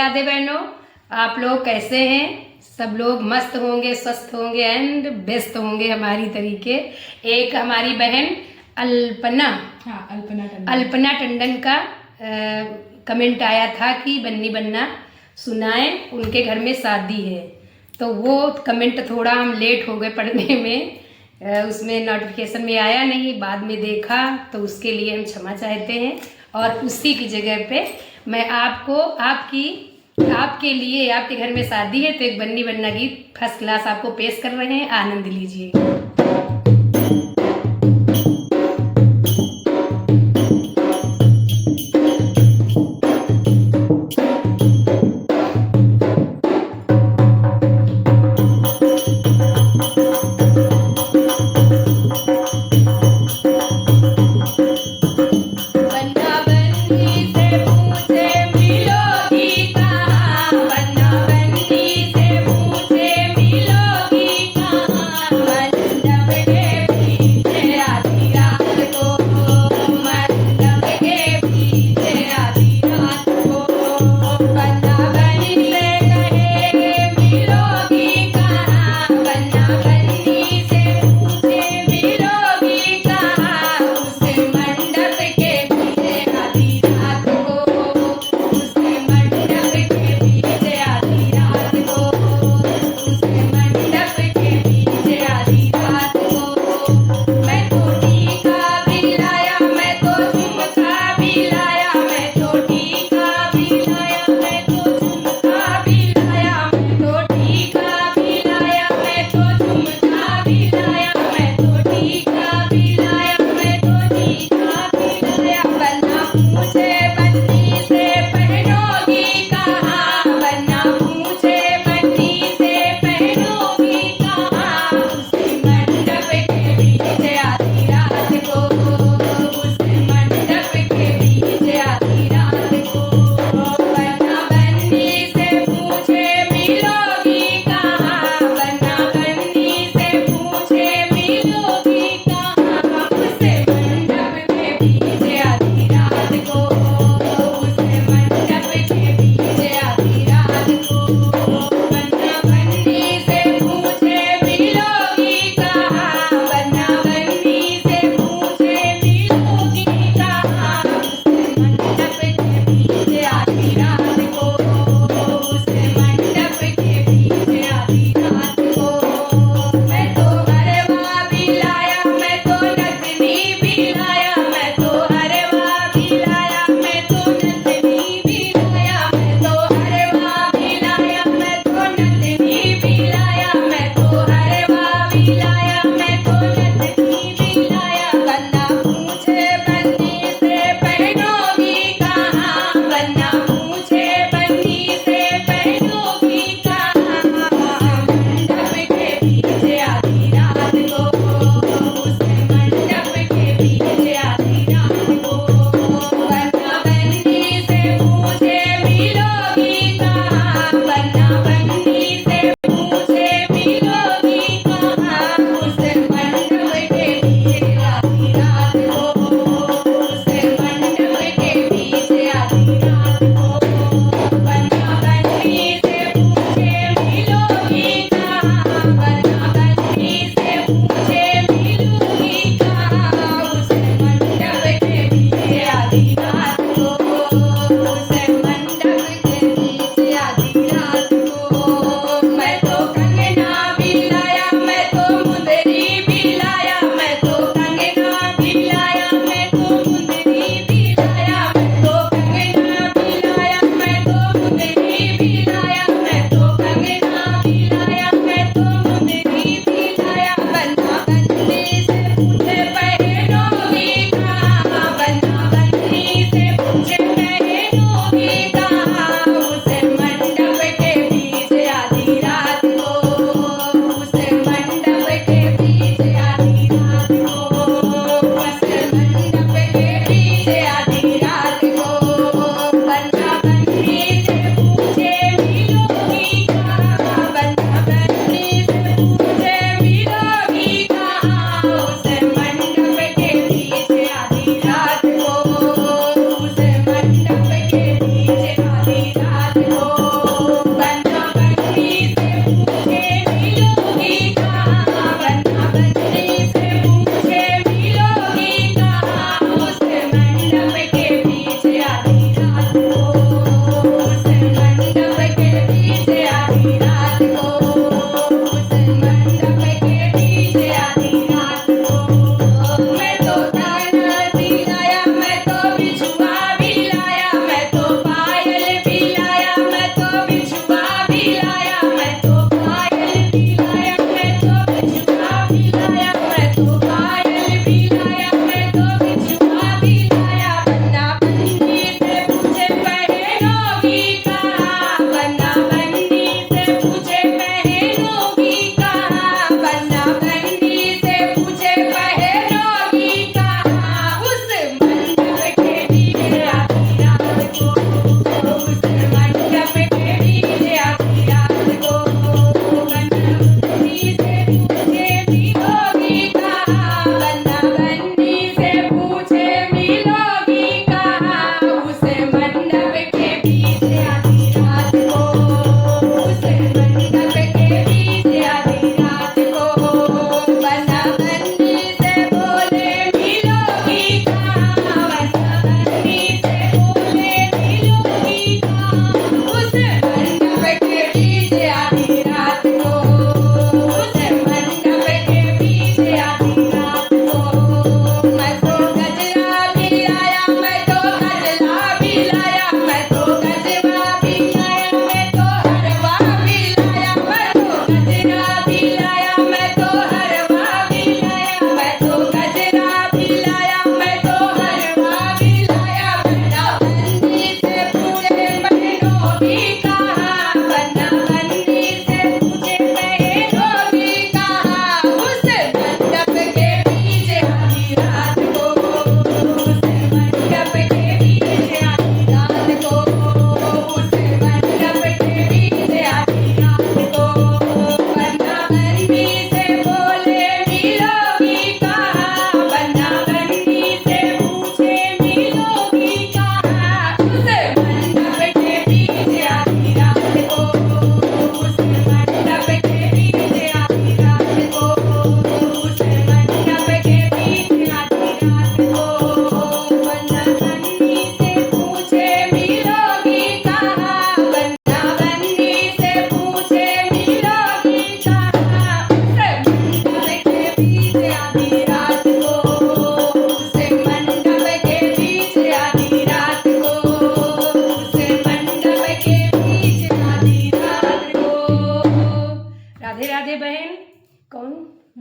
राधे बहनों, आप लोग कैसे हैं? सब लोग मस्त होंगे, स्वस्थ होंगे एंड बेस्ट होंगे हमारी तरीके। एक हमारी बहन अल्पना अल्पना टंडन का कमेंट आया था कि बन्नी बन्ना सुनाएं, उनके घर में शादी है। तो वो कमेंट थोड़ा हम लेट हो गए पढ़ने में, उसमें नोटिफिकेशन में आया नहीं, बाद में देखा, तो उसके लिए हम क्षमा चाहते हैं। और उसी की जगह पे मैं आपको आपके लिए, आपके घर में शादी है तो एक बन्नी बन्ना गीत फर्स्ट क्लास आपको पेश कर रहे हैं, आनंद लीजिए।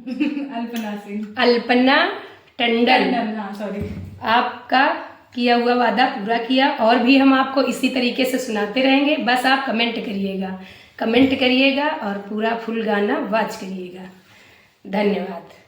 अल्पना सिंह। अल्पना टंडन। हाँ सॉरी। आपका किया हुआ वादा पूरा किया, और भी हम आपको इसी तरीके से सुनाते रहेंगे। बस आप कमेंट करिएगा और पूरा फुल गाना वॉच करिएगा। धन्यवाद।